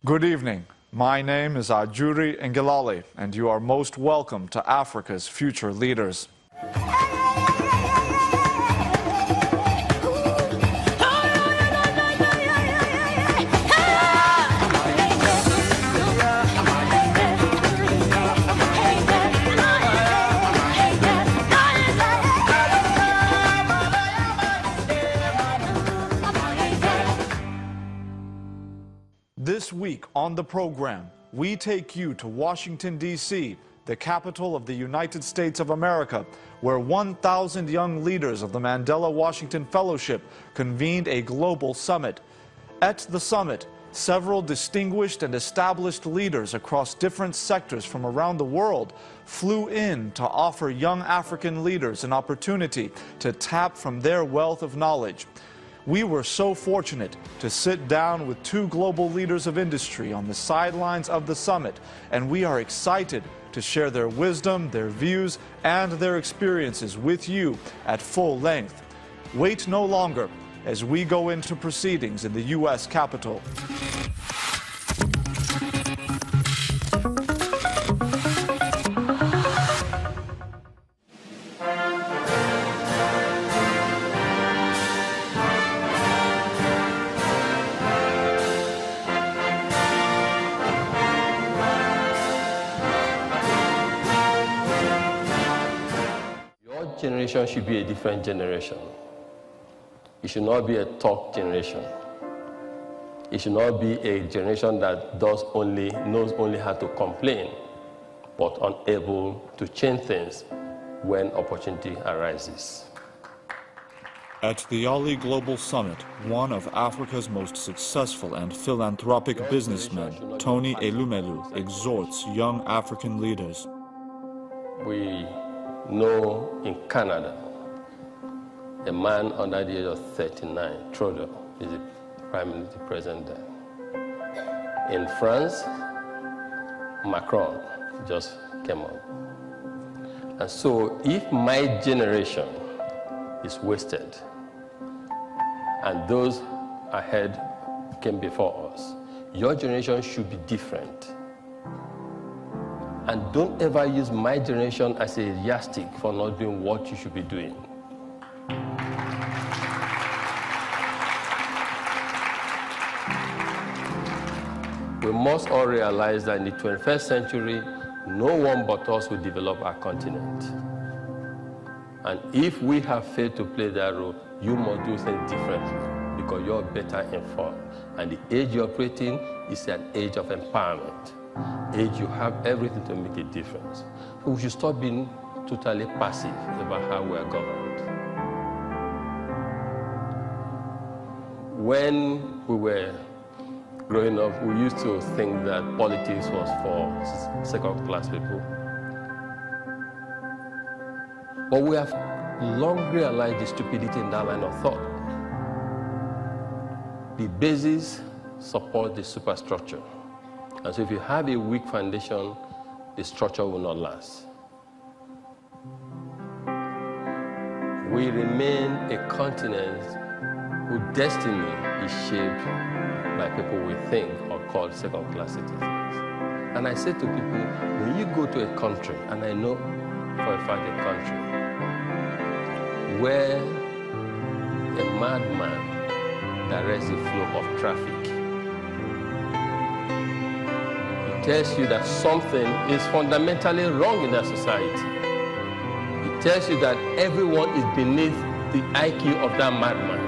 Good evening. My name is Ajuri Ngilali, and you are most welcome to Africa's Future Leaders. This week on the program, we take you to Washington, D.C., the capital of the United States of America, where 1,000 young leaders of the Mandela Washington Fellowship convened a global summit. At the summit, several distinguished and established leaders across different sectors from around the world flew in to offer young African leaders an opportunity to tap from their wealth of knowledge. We were so fortunate to sit down with two global leaders of industry on the sidelines of the summit, and we are excited to share their wisdom, their views, and their experiences with you at full length. Wait no longer as we go into proceedings in the U.S. Capitol. Generation should be a different generation. It should not be a talk generation. It should not be a generation that knows only how to complain, but unable to change things when opportunity arises. At the Ali Global Summit, one of Africa's most successful and philanthropic businessmen, Tony Elumelu, exhorts young African leaders. We know in Canada, a man under the age of 39, Trudeau, is the prime minister president there. In France, Macron just came up. And so if my generation is wasted and those ahead came before us, your generation should be different. And don't ever use my generation as a yardstick for not doing what you should be doing. We must all realize that in the 21st century, no one but us will develop our continent. And if we have failed to play that role, you must do things differently because you're better informed. And the age you're operating is an age of empowerment. Age, you have everything to make a difference. So we should stop being totally passive about how we are governed. When we were growing up, we used to think that politics was for second-class people. But we have long realized the stupidity in that line of thought. The basis supports the superstructure. And so if you have a weak foundation, the structure will not last. We remain a continent whose destiny is shaped by people we think or call second-class citizens. And I say to people, when you go to a country, and I know for a fact a country, where a madman directs the flow of traffic, tells you that something is fundamentally wrong in that society. It tells you that everyone is beneath the IQ of that madman.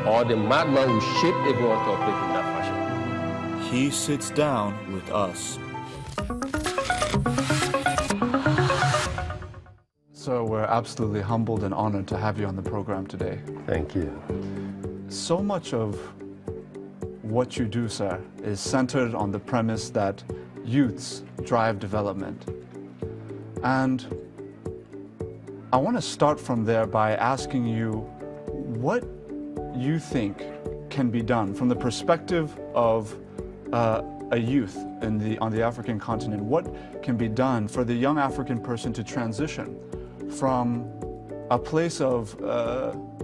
Or the madman will shape everyone to operate in that fashion. He sits down with us. So we're absolutely humbled and honored to have you on the program today. Thank you. So much of what you do, sir, is centered on the premise that youths drive development. And I want to start from there by asking you what you think can be done from the perspective of a youth on the African continent. What can be done for the young African person to transition from a place of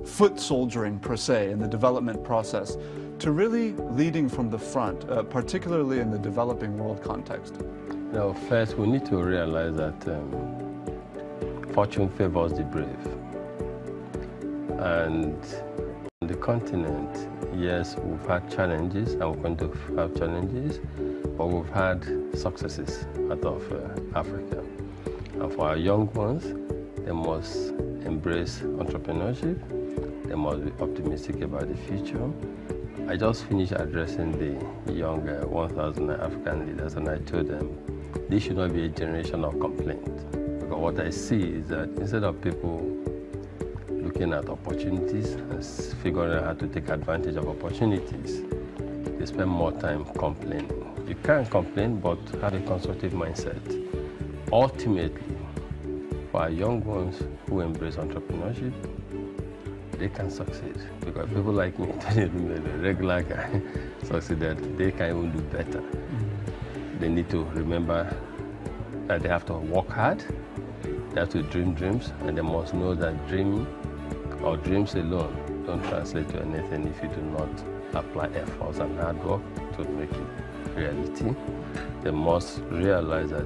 foot soldiering, per se, in the development process, to really leading from the front, particularly in the developing world context? Now, first, we need to realize that fortune favors the brave. And on the continent, yes, we've had challenges, and we're going to have challenges, but we've had successes out of Africa. And for our young ones, they must embrace entrepreneurship. They must be optimistic about the future. I just finished addressing the young 1,000 African leaders, and I told them this should not be a generation of complaint. Because what I see is that instead of people looking at opportunities and figuring out how to take advantage of opportunities, they spend more time complaining. You can complain, but have a constructive mindset. Ultimately, for our young ones who embrace entrepreneurship, they can succeed. Because people like me, a regular guy, succeeded, they can even do better. They need to remember that they have to work hard, they have to dream dreams, and they must know that dreaming or dreams alone don't translate to anything if you do not apply efforts and hard work to make it reality. They must realize that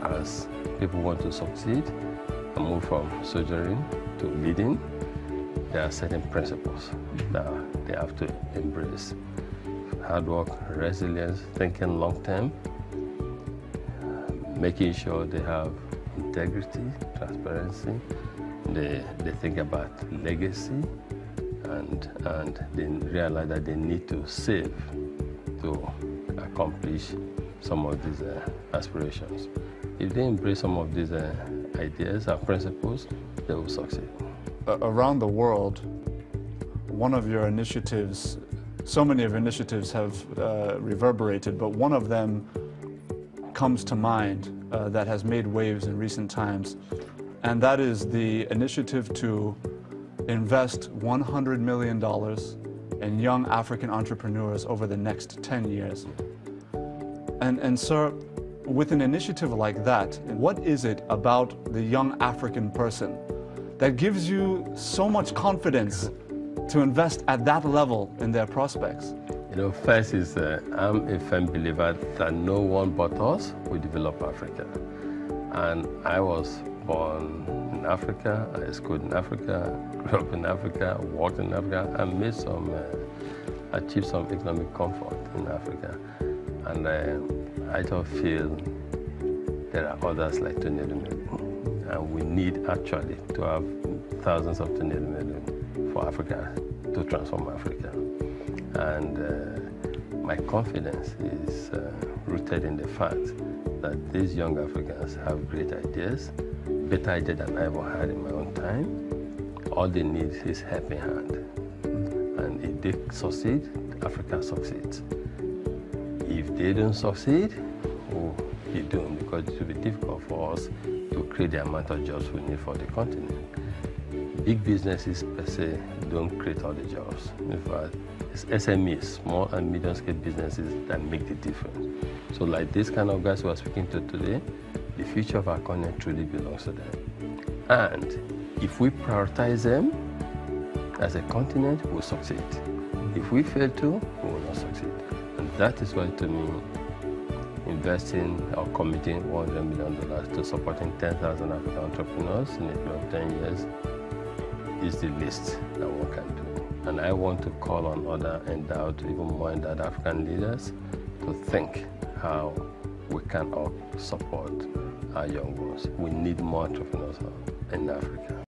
as people want to succeed and move from soldiering to leading, there are certain principles that they have to embrace. Hard work, resilience, thinking long term, making sure they have integrity, transparency. They think about legacy, and they realize that they need to save to accomplish some of these aspirations. If they embrace some of these ideas and principles, they will succeed. Around the world, one of your initiatives, so many of your initiatives have reverberated, but one of them comes to mind that has made waves in recent times, and that is the initiative to invest $100 million in young African entrepreneurs over the next 10 years. And sir, with an initiative like that, what is it about the young African person that gives you so much confidence to invest at that level in their prospects? You know, first is I'm a firm believer that no one but us will develop Africa. And I was born in Africa, I schooled in Africa, grew up in Africa, worked in Africa, and made achieved some economic comfort in Africa. And I don't feel there are others like Elumelu. And we need actually to have thousands of Elumelu for Africa to transform Africa. And my confidence is rooted in the fact that these young Africans have great ideas, better ideas than I ever had in my own time. All they need is helping hand. And if they succeed, Africa succeeds. If they don't succeed, we'll be doomed, because it will be difficult for us to create the amount of jobs we need for the continent. Big businesses per se don't create all the jobs. In fact, it's SMEs, small and medium-scale businesses, that make the difference. So like these kind of guys who are speaking to today, the future of our continent truly belongs to them. And if we prioritize them as a continent, we'll succeed. If we fail to, we will not succeed. And that is why, to me, investing or committing $100 million to supporting 10,000 African entrepreneurs in a period of 10 years is the least that one can do. And I want to call on other endowed, even more endowed African leaders to think how we can all support our young ones. We need more entrepreneurs in Africa.